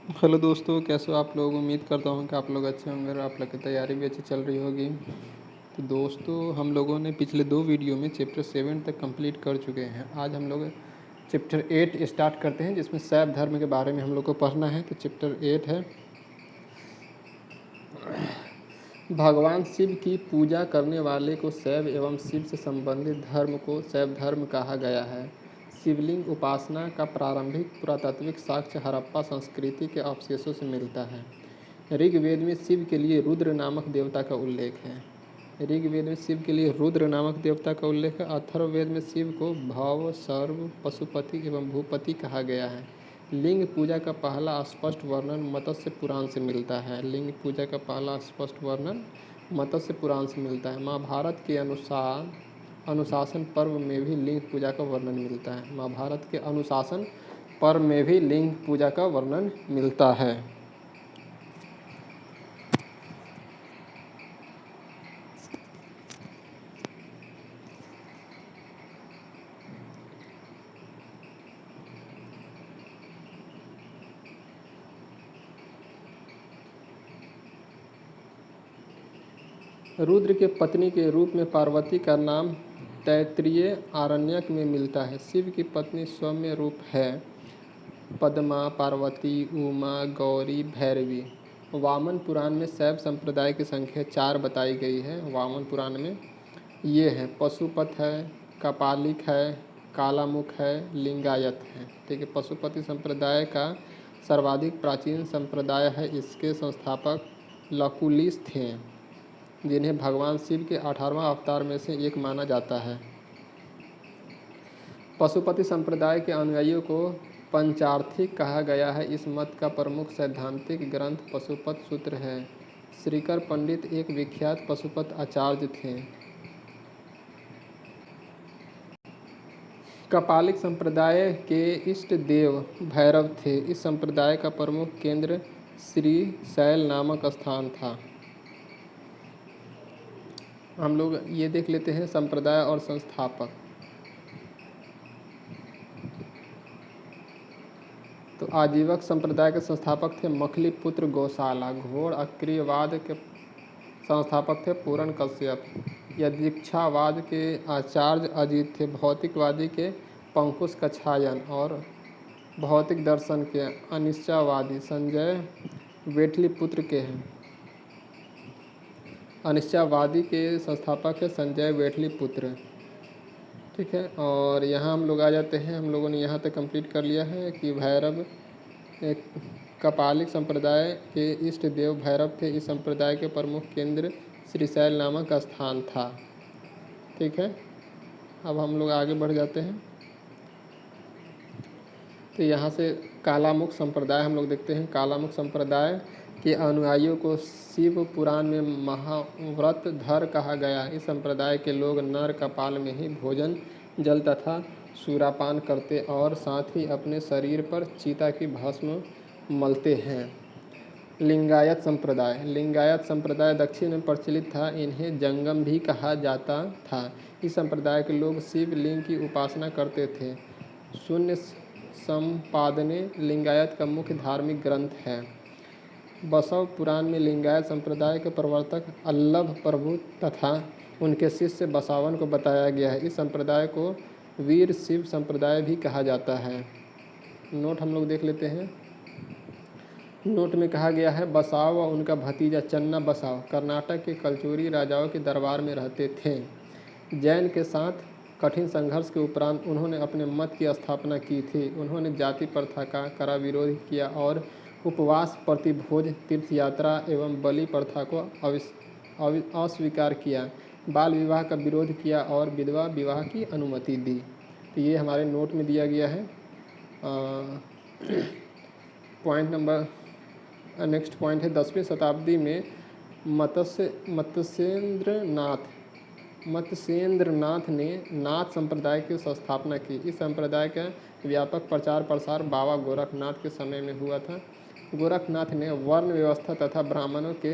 Hello दोस्तों, कैसे हो आप लोग। उम्मीद करता हूँ कि आप लोग अच्छे होंगे और आप लोग की तैयारी भी अच्छी चल रही होगी। तो दोस्तों, हम लोगों ने पिछले 2 वीडियो में चैप्टर 7 तक कंप्लीट कर चुके हैं। आज हम लोग चैप्टर 8 स्टार्ट करते हैं, जिसमें शैव धर्म के बारे में हम लोग को पढ़ना है। तो चैप्टर 8 है, भगवान शिव की पूजा करने वाले को शैव एवं शिव से संबंधित धर्म को शैव धर्म कहा गया है। शिवलिंग उपासना का प्रारंभिक पुरातात्विक साक्ष्य हड़प्पा संस्कृति के अवशेषों से मिलता है। ऋग्वेद में शिव के लिए रुद्र नामक देवता का उल्लेख है। ऋग्वेद में शिव के लिए रुद्र नामक देवता का उल्लेख है। अथर्ववेद में शिव को भव, सर्व, पशुपति एवं भूपति कहा गया है। लिंग पूजा का पहला स्पष्ट वर्णन मत्स्य पुराण से मिलता है। लिंग पूजा का पहला स्पष्ट वर्णन मत्स्य पुराण से मिलता है। महाभारत के अनुसार अनुशासन पर्व में भी लिंग पूजा का वर्णन मिलता है। महाभारत के अनुशासन पर्व में भी लिंग पूजा का वर्णन मिलता है। रुद्र के पत्नी के रूप में पार्वती का नाम तैत्तिरीय आरण्यक में मिलता है। शिव की पत्नी सौम्य रूप है पद्मा, पार्वती, उमा, गौरी, भैरवी। वामन पुराण में शैव संप्रदाय की संख्या 4 बताई गई है। वामन पुराण में ये है, पशुपत है, कपालिक है, कालामुख है, लिंगायत है। ठीक है, पशुपति संप्रदाय का सर्वाधिक प्राचीन संप्रदाय है। इसके संस्थापक लकुलिस थे, जिन्हें भगवान शिव के 18वां अवतार में से एक माना जाता है। पशुपति संप्रदाय के अनुयायियों को पंचार्थिक कहा गया है। इस मत का प्रमुख सैद्धांतिक ग्रंथ पशुपत सूत्र है। श्रीकर पंडित एक विख्यात पशुपत आचार्य थे। कपालिक संप्रदाय के इष्ट देव भैरव थे। इस संप्रदाय का प्रमुख केंद्र श्रीशैल नामक स्थान था। हम लोग ये देख लेते हैं संप्रदाय और संस्थापक। तो आजीवक संप्रदाय के संस्थापक थे मखली पुत्र गौशाला। घोड़ अक्रियवाद के संस्थापक थे पूरण कश्यप। यदीक्षावाद के आचार्य अजित थे। भौतिकवादी के पंकुश कछायन और भौतिक दर्शन के अनिश्चयवादी संजय वेठलीपुत्र के हैं। अनिश्चयवादी के संस्थापक है संजय वेठलीपुत्र। ठीक है, और यहाँ हम लोग आ जाते हैं। हम लोगों ने यहाँ तक कंप्लीट कर लिया है कि भैरव एक कपालिक संप्रदाय के इष्ट देव भैरव थे। इस संप्रदाय के प्रमुख केंद्र श्रीशैल नामक स्थान था। ठीक है, अब हम लोग आगे बढ़ जाते हैं। तो यहाँ से कालामुख संप्रदाय हम लोग देखते हैं। कालामुख संप्रदाय के अनुयायियों को शिव पुराण में महाव्रत धर कहा गया। इस संप्रदाय के लोग नर कपाल में ही भोजन, जल तथा सूरापान करते और साथ ही अपने शरीर पर चीता की भस्म मलते हैं। लिंगायत संप्रदाय। लिंगायत संप्रदाय दक्षिण में प्रचलित था। इन्हें जंगम भी कहा जाता था। इस संप्रदाय के लोग शिव लिंग की उपासना करते थे। शून्य संपादने लिंगायत का मुख्य धार्मिक ग्रंथ है। बसव पुराण में लिंगायत संप्रदाय के प्रवर्तक अल्लभ प्रभु तथा उनके शिष्य बसावन को बताया गया है। इस संप्रदाय को वीर शिव संप्रदाय भी कहा जाता है। नोट हम लोग देख लेते हैं। नोट में कहा गया है, बसाव व उनका भतीजा चन्ना बसाव कर्नाटक के कलचुरी राजाओं के दरबार में रहते थे। जैन के साथ कठिन संघर्ष के उपरांत उन्होंने अपने मत की स्थापना की थी। उन्होंने जाति प्रथा का कड़ा विरोध किया और उपवास, प्रतिभोज, तीर्थयात्रा एवं बलि प्रथा को अस्वीकार किया। बाल विवाह का विरोध किया और विधवा विवाह की अनुमति दी। तो ये हमारे नोट में दिया गया है। पॉइंट नंबर नेक्स्ट पॉइंट है, 10वीं शताब्दी में मत्स्येंद्रनाथ ने नाथ संप्रदाय की स्थापना की। इस संप्रदाय का व्यापक प्रचार प्रसार बाबा गोरखनाथ के समय में हुआ था। गोरखनाथ ने वर्ण व्यवस्था तथा ब्राह्मणों के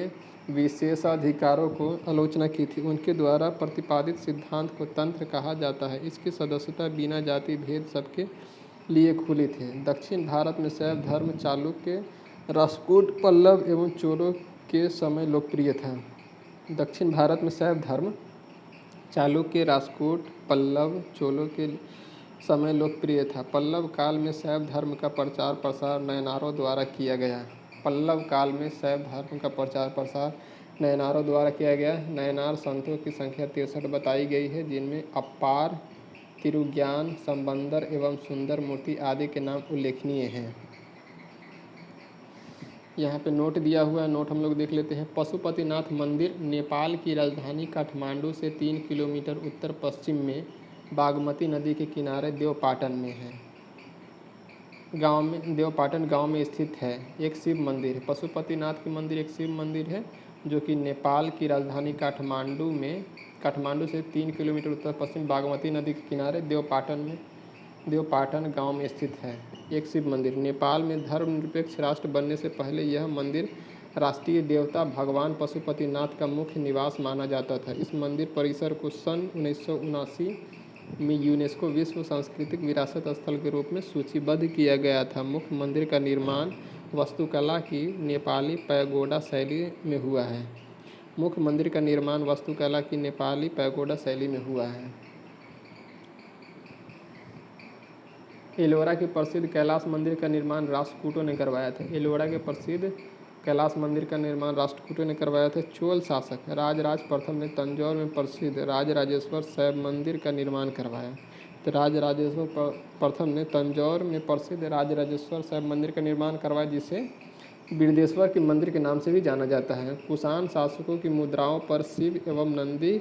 विशेषाधिकारों को आलोचना की थी। उनके द्वारा प्रतिपादित सिद्धांत को तंत्र कहा जाता है। इसकी सदस्यता बिना जाति भेद सबके लिए खुली थी। दक्षिण भारत में शैव धर्म चालुक्य राष्ट्रकूट पल्लव एवं चोलों के समय लोकप्रिय था। दक्षिण भारत में शैव धर्म चालुक्य, राष्ट्रकूट, पल्लव, चोलों के समय लोकप्रिय था। पल्लव काल में शैव धर्म का प्रचार प्रसार नयनारों द्वारा किया गया। पल्लव काल में शैव धर्म का प्रचार प्रसार नयनारों द्वारा किया गया। नयनार संतों की संख्या 63 बताई गई है, जिनमें अप्पार, तिरुज्ञान, संबंदर एवं सुंदर मूर्ति आदि के नाम उल्लेखनीय हैं। यहाँ पे नोट दिया हुआ है, नोट हम लोग देख लेते हैं। पशुपतिनाथ मंदिर नेपाल की राजधानी काठमांडू से 3 किलोमीटर उत्तर पश्चिम में बागमती नदी के किनारे देवपाटन में है। देवपाटन गांव में स्थित है। एक शिव मंदिर है। पशुपतिनाथ की मंदिर एक शिव मंदिर है जो कि नेपाल की राजधानी काठमांडू से 3 किलोमीटर उत्तर पश्चिम बागमती नदी के किनारे देवपाटन गांव में स्थित है। एक शिव मंदिर। नेपाल में धर्मनिरपेक्ष राष्ट्र बनने से पहले यह मंदिर राष्ट्रीय देवता भगवान पशुपतिनाथ का मुख्य निवास माना जाता था। इस मंदिर परिसर को सन 1979 में यूनेस्को विश्व सांस्कृतिक विरासत स्थल के रूप में सूचीबद्ध किया गया था। मुख्य मंदिर का निर्माण वास्तुकला की नेपाली पैगोडा शैली में हुआ है। मुख्य मंदिर का निर्माण वास्तुकला की नेपाली पैगोडा शैली में हुआ है। एलोरा के प्रसिद्ध कैलाश मंदिर का निर्माण राष्ट्रकूटों ने करवाया था। एलोरा के प्रसिद्ध कैलाश मंदिर का निर्माण राष्ट्रकूटों ने करवाया था। चोल शासक राजराज प्रथम ने तंजौर में प्रसिद्ध राजराजेश्वर शैव मंदिर का निर्माण करवाया। तो राजराजेश्वर प्रथम ने तंजौर में प्रसिद्ध राजराजेश्वर शैव मंदिर का निर्माण करवाया, जिसे बिरदेश्वर के मंदिर के नाम से भी जाना जाता है। कुषाण शासकों की मुद्राओं पर शिव एवं नंदी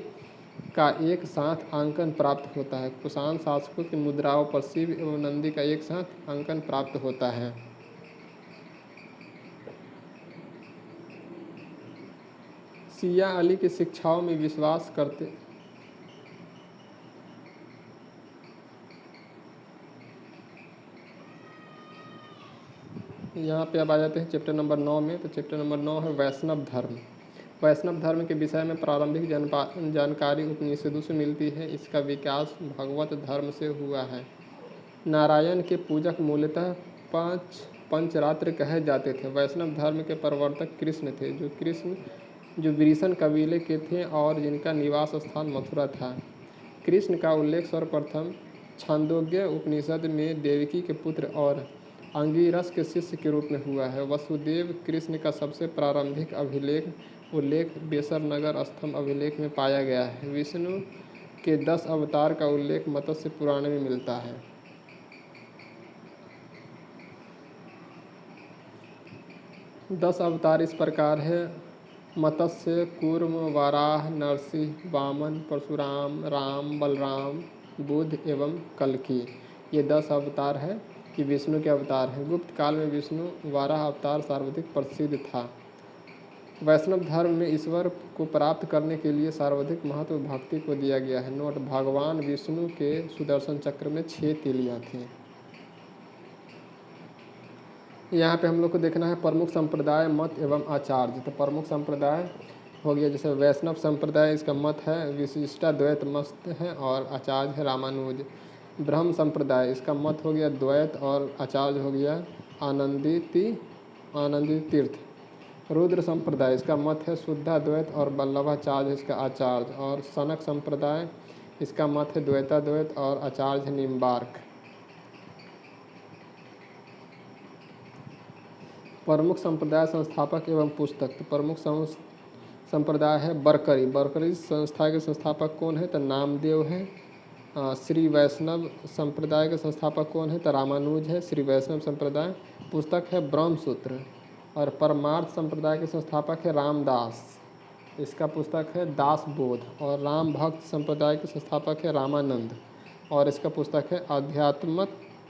का एक साथ अंकन प्राप्त होता है। कुषाण शासकों की मुद्राओं पर शिव एवं नंदी का एक साथ अंकन प्राप्त होता है। शिया अली की शिक्षाओं में विश्वास करते यहाँ पे अब आ जाते हैं चैप्टर नंबर 9 में। तो चैप्टर नंबर 9 है वैष्णव धर्म। वैष्णव धर्म के विषय में प्रारंभिक जानकारी उपनिषदों से मिलती है। इसका विकास भगवत धर्म से हुआ है। नारायण के पूजक मूलतः पंचरात्र कहे जाते थे। वैष्णव धर्म के प्रवर्तक कृष्ण थे, जो वृषण कबीले के थे और जिनका निवास स्थान मथुरा था। कृष्ण का उल्लेख सर्वप्रथम छांदोग्य उपनिषद में देवकी के पुत्र और अंगिरस के शिष्य के रूप में हुआ है। वसुदेव कृष्ण का सबसे प्रारंभिक उल्लेख बेसरनगर स्तंभ अभिलेख में पाया गया है। विष्णु के 10 अवतार का उल्लेख मत्स्य पुराण में मिलता है। दस अवतार इस प्रकार है: मत्स्य, कूर्म, वराह, नरसिंह, वामन, परशुराम, राम, बलराम, बुद्ध एवं कल्कि। ये 10 अवतार है कि विष्णु के अवतार हैं। गुप्त काल में विष्णु वाराह अवतार सर्वाधिक प्रसिद्ध था। वैष्णव धर्म में ईश्वर को प्राप्त करने के लिए सर्वाधिक महत्व भक्ति को दिया गया है। नोट: भगवान विष्णु के सुदर्शन चक्र में 6 तीलियां थीं। यहाँ पे हम लोग को देखना है प्रमुख संप्रदाय, मत एवं आचार्य। तो प्रमुख संप्रदाय हो गया जैसे वैष्णव संप्रदाय, इसका मत है विशिष्टाद्वैत मत है और आचार्य है रामानुज। ब्रह्म संप्रदाय, इसका मत हो गया द्वैत और आचार्य हो गया आनंदी तीर्थ। रुद्र संप्रदाय, इसका मत है शुद्धाद्वैत और वल्लभाचार्य इसका आचार्य। और सनक संप्रदाय, इसका मत है द्वैताद्वैत और आचार्य है निम्बार्क। प्रमुख संप्रदाय संस्थापक एवं पुस्तक। तो प्रमुख संप्रदाय है बरकरी। बरकरी संस्था के संस्थापक कौन है? तो नामदेव है। श्री वैष्णव संप्रदाय के संस्थापक कौन है? तो रामानुज है। श्री वैष्णव संप्रदाय। पुस्तक है ब्रह्मसूत्र। और परमार्थ संप्रदाय के संस्थापक है रामदास, इसका पुस्तक है दास बोध। और राम भक्त संप्रदाय के संस्थापक है रामानंद और इसका पुस्तक है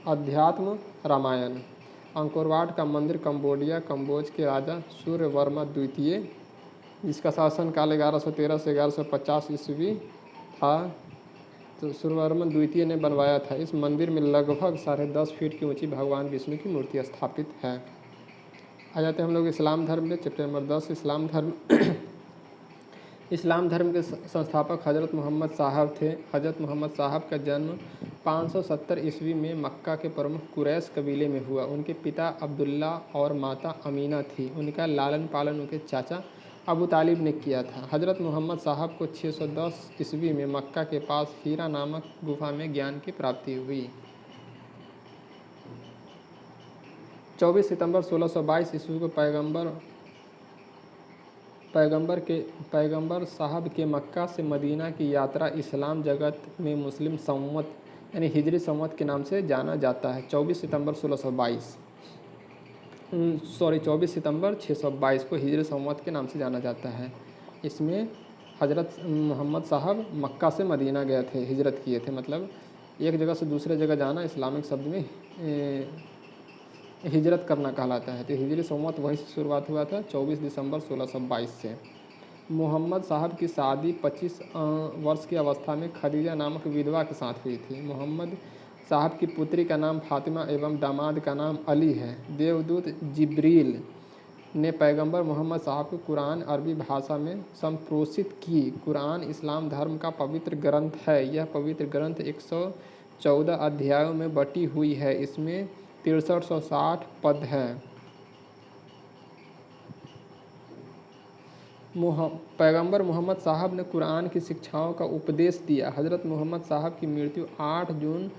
अध्यात्म रामायण। अंकोरवाट का मंदिर कंबोज के राजा सूर्यवर्मा द्वितीय, जिसका शासनकाल 1113 से 1150 ईस्वी था, तो सूर्यवर्मा द्वितीय ने बनवाया था। इस मंदिर में लगभग 10.5 फीट की ऊंची भगवान विष्णु की मूर्ति स्थापित है। आ जाते हैं हम लोग इस्लाम धर्म में। चैप्टर नंबर 10 इस्लाम धर्म। इस्लाम धर्म के संस्थापक हज़रत मोहम्मद साहब थे। हज़रत मोहम्मद साहब का जन्म 570 ईस्वी में मक्का के प्रमुख कुरैश कबीले में हुआ। उनके पिता अब्दुल्ला और माता अमीना थी। उनका लालन पालन उनके चाचा अबू तालिब ने किया था। हज़रत मोहम्मद साहब को 610 ईस्वी में मक्का के पास हीरा नामक गुफा में ज्ञान की प्राप्ति हुई। 24 सितंबर 1622 ईस्वी को पैगंबर साहब के मक्का से मदीना की यात्रा इस्लाम जगत में मुस्लिम संवत यानी हिजरी संवत के नाम से जाना जाता है। 24 सितंबर 622 को हिजरी संवत के नाम से जाना जाता है। इसमें हज़रत मोहम्मद साहब मक्का से मदीना गए थे, हिजरत किए थे, मतलब एक जगह से दूसरे जगह जाना इस्लामिक शब्द में हिजरत करना कहलाता है। तो हिजरी संवत वहीं से शुरुआत हुआ था 24 दिसंबर 1622 से। मोहम्मद साहब की शादी 25 वर्ष की अवस्था में खदीजा नामक विधवा के साथ हुई थी। मोहम्मद साहब की पुत्री का नाम फातिमा एवं दामाद का नाम अली है। देवदूत जिब्रील ने पैगंबर मोहम्मद साहब को कुरान अरबी भाषा में संप्रोषित की। कुरान इस्लाम धर्म का पवित्र ग्रंथ है। यह पवित्र ग्रंथ 114 अध्यायों में बटी हुई है। इसमें 6360 पद हैं। पैगंबर मोहम्मद साहब ने कुरान की शिक्षाओं का उपदेश दिया। हज़रत मोहम्मद साहब की मृत्यु 8 जून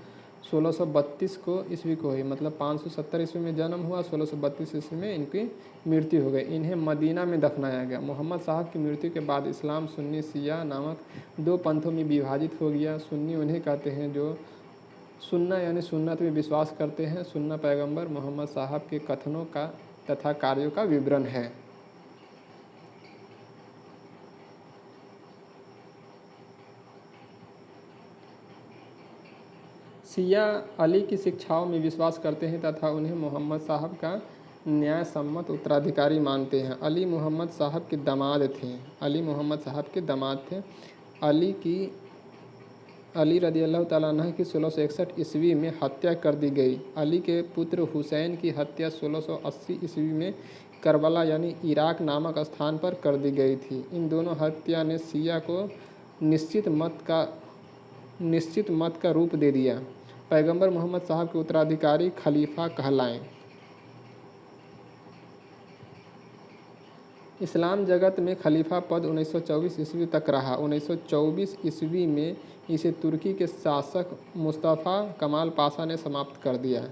1632 को ईस्वी को हुई, मतलब 570 ईस्वी में जन्म हुआ, 1632 ईस्वी में इनकी मृत्यु हो गई। इन्हें मदीना में दफनाया गया। मोहम्मद साहब की मृत्यु के बाद इस्लाम सुन्नी शिया नामक 2 पंथों में विभाजित हो गया। सुन्नी उन्हें कहते हैं जो सुन्ना यानी सुन्नत में विश्वास करते हैं। सुन्ना पैगंबर मोहम्मद साहब के कथनों का तथा कार्यों का विवरण है। शिया अली की शिक्षाओं में विश्वास करते हैं तथा उन्हें मोहम्मद साहब का न्याय सम्मत उत्तराधिकारी मानते हैं। अली मोहम्मद साहब के दामाद थे। अली रदी अल्लाह ताला अन्हु की 1661 ईस्वी में हत्या कर दी गई। अली के पुत्र हुसैन की हत्या 1680 ईस्वी में करबला यानी इराक नामक स्थान पर कर दी गई थी। इन दोनों हत्या ने शिया को निश्चित मत का रूप दे दिया। पैगंबर मोहम्मद साहब के उत्तराधिकारी खलीफा कहलाएं। इस्लाम जगत में खलीफा पद 1924 ईस्वी तक रहा। 1924 ईस्वी में इसे तुर्की के शासक मुस्तफ़ा कमाल पाशा ने समाप्त कर दिया।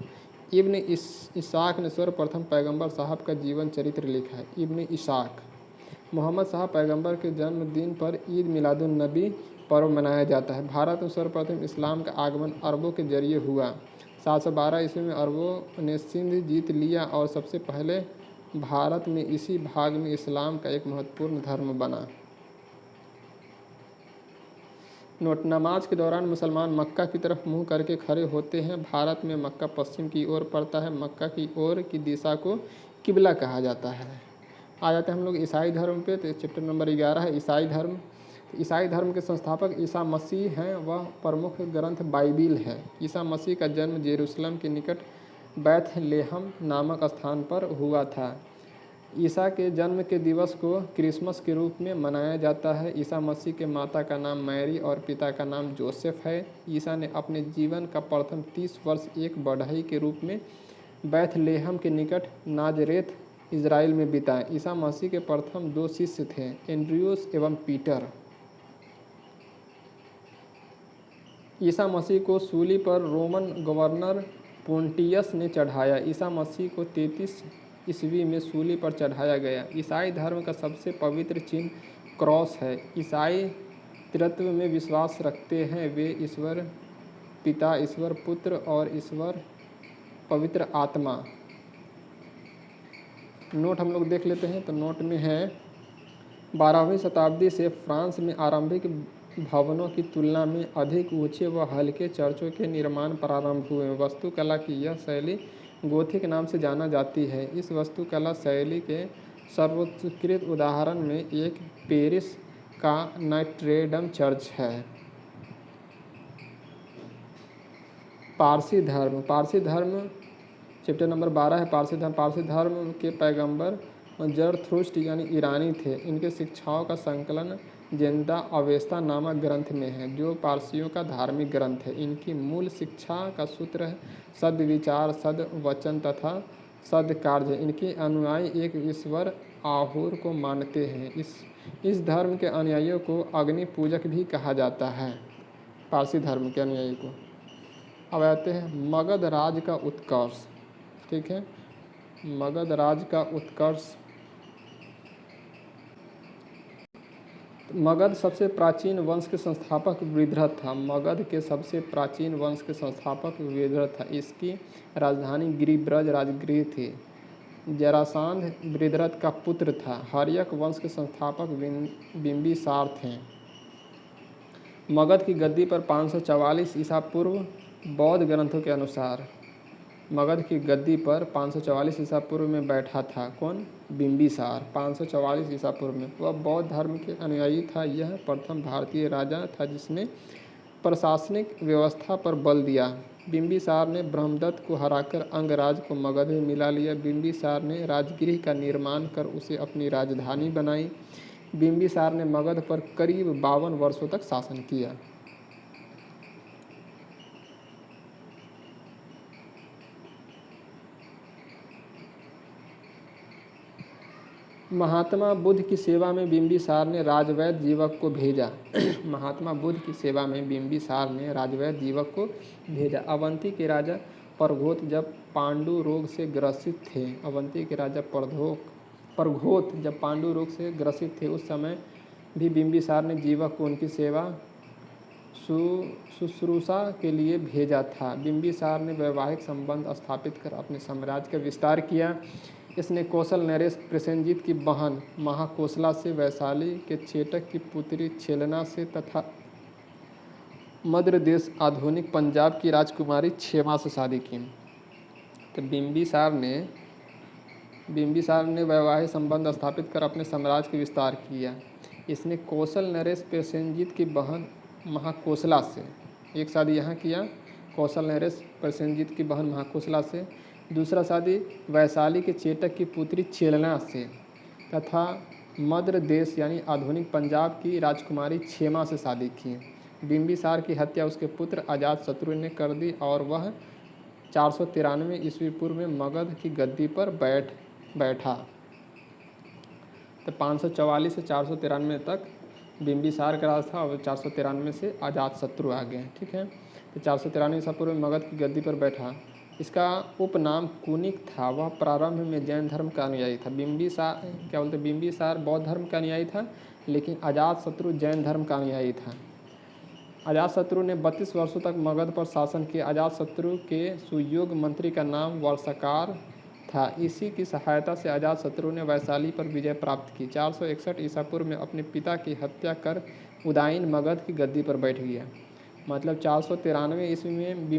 इब्न इसाक ने सर्वप्रथम पैगंबर साहब का जीवन चरित्र लिखा है। इब्न इसाक मोहम्मद साहब पैगंबर के जन्मदिन पर ईद मिलादुन नबी पर्व मनाया जाता है। भारत में सर्वप्रथम इस्लाम का आगमन अरबों के जरिए हुआ। 712 ईस्वी में अरबों ने सिंध जीत लिया और सबसे पहले भारत में इसी भाग में इस्लाम का एक महत्वपूर्ण धर्म बना। नोट: नमाज के दौरान मुसलमान मक्का की तरफ मुंह करके खड़े होते हैं। भारत में मक्का पश्चिम की ओर पड़ता है। मक्का की ओर की दिशा को किबला कहा जाता है। आ जाते हैं हम लोग ईसाई धर्म पे। तो चैप्टर नंबर 11 है ईसाई धर्म। ईसाई धर्म के संस्थापक ईसा मसीह हैं। वह प्रमुख ग्रंथ बाइबिल है। ईसा मसीह का जन्म जेरूसलम के निकट बैथलेहम नामक स्थान पर हुआ था। ईसा के जन्म के दिवस को क्रिसमस के रूप में मनाया जाता है। ईसा मसीह के माता का नाम मैरी और पिता का नाम जोसेफ है। ईसा ने अपने जीवन का प्रथम 30 वर्ष एक बढ़ई के रूप में बैथलेहम के निकट नाजरेथ इजराइल में बिताए। ईसा मसीह के प्रथम 2 शिष्य थे, एंड्रयूस एवं पीटर। ईसा मसीह को सूली पर रोमन गवर्नर पोंटियस ने चढ़ाया। ईसा मसीह को 33 ईस्वी में सूली पर चढ़ाया गया। ईसाई धर्म का सबसे पवित्र चिन्ह क्रॉस है। ईसाई त्रित्व में विश्वास रखते हैं। वे ईश्वर पिता, ईश्वर पुत्र और ईश्वर पवित्र आत्मा। नोट हम लोग देख लेते हैं। तो नोट में है 12वीं शताब्दी से फ्रांस में आरंभिक भवनों की तुलना में अधिक ऊंचे व हल्के चर्चों के निर्माण प्रारंभ हुए। वास्तुकला की यह शैली गोथिक नाम से जाना जाती है। इस वास्तुकला शैली के सर्वोत्कृष्ट उदाहरण में एक पेरिस का नॉट्रे-डेम चर्च है। पारसी धर्म चैप्टर नंबर 12 है पारसी धर्म के पैगंबर जरथुस्ट्र यानी ईरानी थे। इनके शिक्षाओं का संकलन जेंदा अवेस्ता नामक ग्रंथ में है, जो पारसियों का धार्मिक ग्रंथ है। इनकी मूल शिक्षा का सूत्र है सद्विचार, सद्वचन तथा सद्कार्य। इनके अनुयायी एक ईश्वर आहुर को मानते हैं। इस धर्म के अनुयायियों को अग्नि पूजक भी कहा जाता है, पारसी धर्म के अनुयायी को। अब आते हैं मगध राज का उत्कर्ष। ठीक है, मगध राज का उत्कर्ष। मगध सबसे प्राचीन वंश के संस्थापक वृद्धरथ था। मगध के सबसे प्राचीन वंश के संस्थापक वृद्धरथ था। इसकी राजधानी गिरिब्रज राजगृह थी। जरासंध वृद्धरथ का पुत्र था। हर्यक वंश के संस्थापक बिंबिसार थे। मगध की गद्दी पर 544 ईसा पूर्व बौद्ध ग्रंथों के अनुसार मगध की गद्दी पर 544 ईसा पूर्व में बैठा था। कौन? बिंबिसार। 544 ईसा पूर्व में वह बौद्ध धर्म के अनुयायी था। यह प्रथम भारतीय राजा था जिसने प्रशासनिक व्यवस्था पर बल दिया। बिंबिसार ने ब्रह्मदत्त को हराकर अंगराज को मगध में मिला लिया। बिंबिसार ने राजगृह का निर्माण कर उसे अपनी राजधानी बनाई। बिंबिसार ने मगध पर करीब 52 वर्षों तक शासन किया। महात्मा बुद्ध की सेवा में बिंबिसार ने राजवैद्य जीवक को भेजा। महात्मा बुद्ध की सेवा में बिंबिसार ने राजवैद्य जीवक को भेजा। अवंती के राजा परघोत जब पांडु रोग से ग्रसित थे अवंती के राजा परघोत जब पांडु रोग से ग्रसित थे, उस समय भी बिंबिसार ने जीवक को उनकी सेवा शुश्रूषा के लिए भेजा था। बिंबिसार ने वैवाहिक संबंध स्थापित कर अपने साम्राज्य का विस्तार किया। इसने कौशल नरेश प्रसेनजीत की बहन महाकोसला से, वैशाली के चेटक की पुत्री छेलना से तथा मद्र देश आधुनिक पंजाब की राजकुमारी क्षेमा से शादी की। तो बिंबिसार ने वैवाहिक संबंध स्थापित कर अपने साम्राज्य का विस्तार किया। इसने कौशल नरेश प्रसेनजीत की बहन महाकोसला से एक शादी यहाँ किया, कौशल नरेश प्रसेनजीत की बहन महाकोसला से। दूसरा शादी वैशाली के चेटक की पुत्री छेलना से तथा मद्र देश यानी आधुनिक पंजाब की राजकुमारी क्षेमा से शादी की। बिंबिसार की हत्या उसके पुत्र अजातशत्रु ने कर दी और वह 493 ईस्वी पूर्व में मगध की गद्दी पर बैठा। तो 544 से 493 तक बिंबिसार का राज था और 493 से अजातशत्रु आ गए। ठीक है, तो 493 ईसा पूर्व में मगध की गद्दी पर बैठा। इसका उपनाम कुनिक था। वह प्रारंभ में जैन धर्म का अनुयायी था। बिंबिसार बौद्ध धर्म का अनुयायी था, लेकिन अजातशत्रु जैन धर्म का अनुयायी था। अजातशत्रु ने 32 वर्षों तक मगध पर शासन किया। अजातशत्रु के सुयोग्य मंत्री का नाम वर्षकार था। इसी की सहायता से अजातशत्रु ने वैशाली पर विजय प्राप्त की। 461 ईसा पूर्व में अपने पिता की हत्या कर उदायीन मगध की गद्दी पर बैठ गया। मतलब 493 ईस्वी में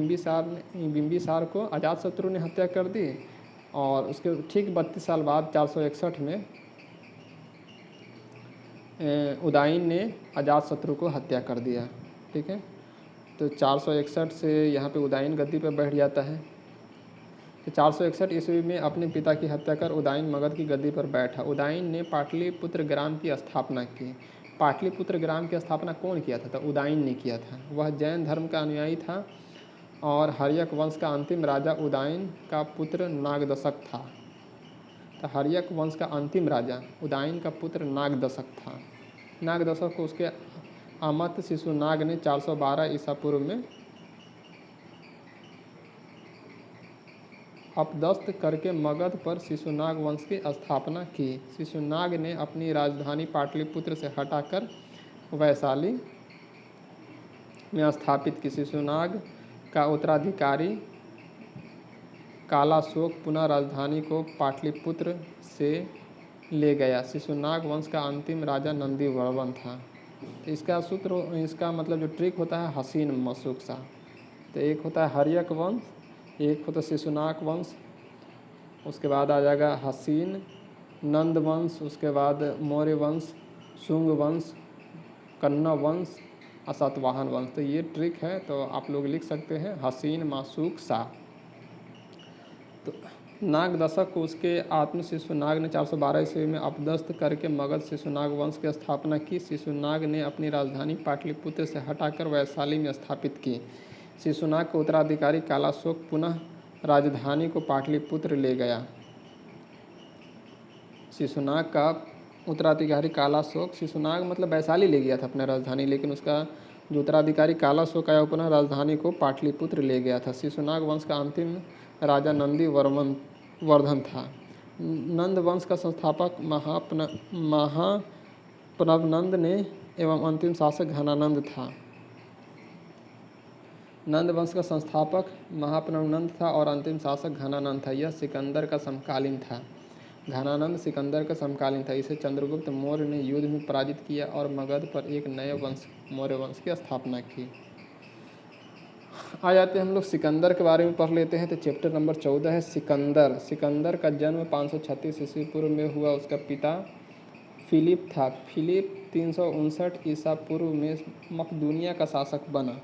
बिंबिसार को अजातशत्रु ने हत्या कर दी और उसके ठीक 32 साल बाद 461 में उदायीन ने अजातशत्रु को हत्या कर दिया। ठीक है, तो 461 से यहाँ पे उदायीन गद्दी पर बैठ जाता है। तो 461 ईस्वी में अपने पिता की हत्या कर उदायीन मगध की गद्दी पर बैठा। उदायीन ने पाटलिपुत्र ग्राम की स्थापना की। पाटलिपुत्र ग्राम की स्थापना कौन किया था? तो उदायीन ने किया था। वह जैन धर्म का अनुयायी था और हर्यक वंश का अंतिम राजा उदायीन का पुत्र नागदशक था। तो हर्यक वंश का अंतिम राजा उदायीन का पुत्र नागदशक था। नागदशक को उसके अमात्य शिशुनाग ने 412 ईसा पूर्व में अपदस्थ करके मगध पर शिशुनाग वंश की स्थापना की। शिशुनाग ने अपनी राजधानी पाटलिपुत्र से हटाकर वैशाली में स्थापित की। शिशुनाग का उत्तराधिकारी कालाशोक पुनः राजधानी को पाटलिपुत्र से ले गया। शिशुनाग वंश का अंतिम राजा नंदीवर्मन था। तो इसका मतलब जो ट्रिक होता है हसीन मशूक सा। तो एक होता है हर्यक वंश, एक होता है शिशुनाग वंश, उसके बाद आ जाएगा हसीन, नंद वंश, उसके बाद मौर्य वंश, शुंग वंश, कन्ना वंश और सातवाहन वंश। तो ये ट्रिक है, तो आप लोग लिख सकते हैं हसीन माशूक सा। तो नाग दशक को उसके आत्म शिशुनाग ने 412 ईस्वी में अपदस्थ करके मगध शिशुनाग वंश की स्थापना की। शिशुनाग ने अपनी राजधानी पाटलिपुत्र से हटाकर वैशाली में स्थापित की। शिशुनाग का उत्तराधिकारी कालाशोक पुनः राजधानी को पाटलिपुत्र ले गया। शिशुनाग का उत्तराधिकारी कालाशोक, शिशुनाग मतलब वैशाली ले गया था अपना राजधानी, लेकिन उसका जो उत्तराधिकारी कालाशोक आया वो पुनः राजधानी को पाटलिपुत्र ले गया था। शिशुनाग वंश का अंतिम राजा नंदी वर्धन था। नंद वंश का संस्थापक महाप्नवनंद ने एवं अंतिम शासक घनानंद था। नंद वंश का संस्थापक महाप्नवनंद था और अंतिम शासक घनानंद था। यह सिकंदर का समकालीन था। घनानंद सिकंदर का समकालीन था। इसे चंद्रगुप्त मौर्य ने युद्ध में पराजित किया और मगध पर एक नए वंश मौर्य वंश की स्थापना की। आ जाते हैं हम लोग सिकंदर के बारे में पढ़ लेते हैं। तो चैप्टर नंबर 14 है सिकंदर। सिकंदर का जन्म 536 ईस्वी पूर्व में हुआ। उसका पिता फिलिप था। फिलिप 359 ईसा पूर्व में मकदूनिया का शासक बना।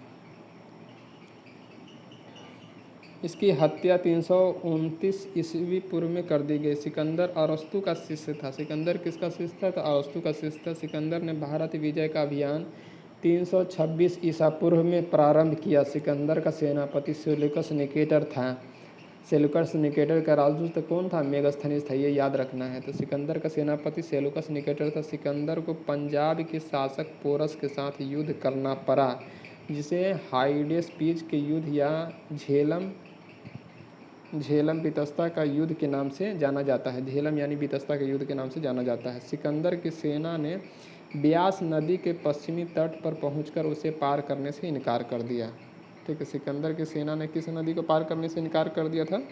इसकी हत्या 329 ईस्वी पूर्व में कर दी गई। सिकंदर अरस्तु का शिष्य था। सिकंदर किसका शिष्य था? तो अरस्तु का शिष्य था। सिकंदर ने भारत विजय का अभियान 326 ईसा पूर्व में प्रारंभ किया। सिकंदर का सेनापति सेल्यूकस निकेटर था। सेल्यूकस निकेटर का राजदूत कौन था? मेगास्थनीज था। ये याद रखना है। तो सिकंदर का सेनापति सेल्यूकस निकेटर था। सिकंदर को पंजाब के शासक पोरस के साथ युद्ध करना पड़ा, जिसे हाइडेस्पीज के युद्ध या झेलम बीतस्ता का युद्ध के नाम से जाना जाता है। झेलम यानी बीतस्ता के युद्ध के नाम से जाना जाता है। सिकंदर की सेना ने ब्यास नदी के पश्चिमी तट पर पहुंचकर उसे पार करने से इनकार कर दिया। ठीक है, सिकंदर की सेना ने किस नदी को पार करने से इनकार कर दिया था?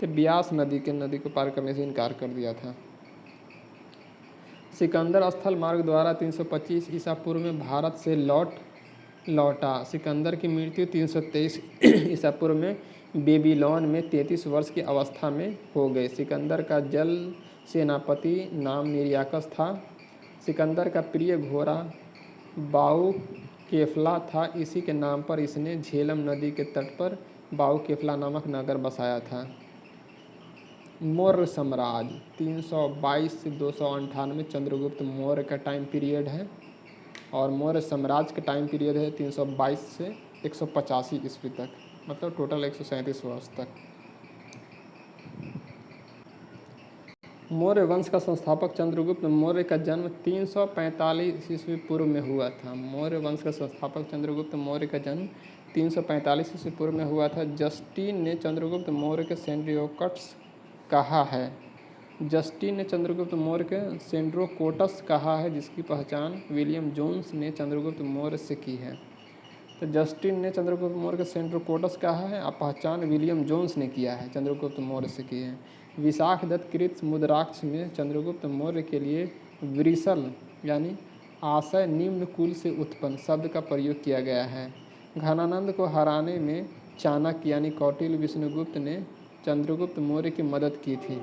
तो ब्यास नदी को पार करने से इनकार कर दिया था। सिकंदर स्थल मार्ग द्वारा 325 ईसा पूर्व में भारत से लौटा। सिकंदर की मृत्यु 323 ईसा पूर्व में बेबीलोन में 33 वर्ष की अवस्था में हो गई। सिकंदर का जल सेनापति नाम निर्याकस था। सिकंदर का प्रिय घोड़ा बाऊ केफला था। इसी के नाम पर इसने झेलम नदी के तट पर बाऊ केफला नामक नगर बसाया था। मौर्य साम्राज्य 322 से 298 चंद्रगुप्त मौर्य का टाइम पीरियड है और मौर्य साम्राज्य का टाइम पीरियड है 322 से 185 ईस्वी तक, मतलब टोटल 137 वर्ष तक। मौर्य वंश का संस्थापक चंद्रगुप्त मौर्य का जन्म 345 ईस्वी पूर्व में हुआ था। मौर्य वंश का संस्थापक चंद्रगुप्त मौर्य का जन्म 345 ईस्वी पूर्व में हुआ था। जस्टिन ने चंद्रगुप्त मौर्य के सेंड्रियोकट्स कहा है। जस्टिन ने चंद्रगुप्त मौर्य के सेंड्रोकोटस कहा है, जिसकी पहचान विलियम जोन्स ने चंद्रगुप्त मौर्य से की है। तो जस्टिन ने चंद्रगुप्त मौर्य के सेंड्रोकोटस कहा है और पहचान विलियम जोन्स ने किया है, चंद्रगुप्त मौर्य से की है। विशाख दत्त कृत मुद्राक्ष में चंद्रगुप्त मौर्य के लिए वृषल यानी आशय निम्न कुल से उत्पन्न शब्द का प्रयोग किया गया है। घनानंद को हराने में चाणक्य यानी कौटिल्य विष्णुगुप्त ने चंद्रगुप्त मौर्य की मदद की थी।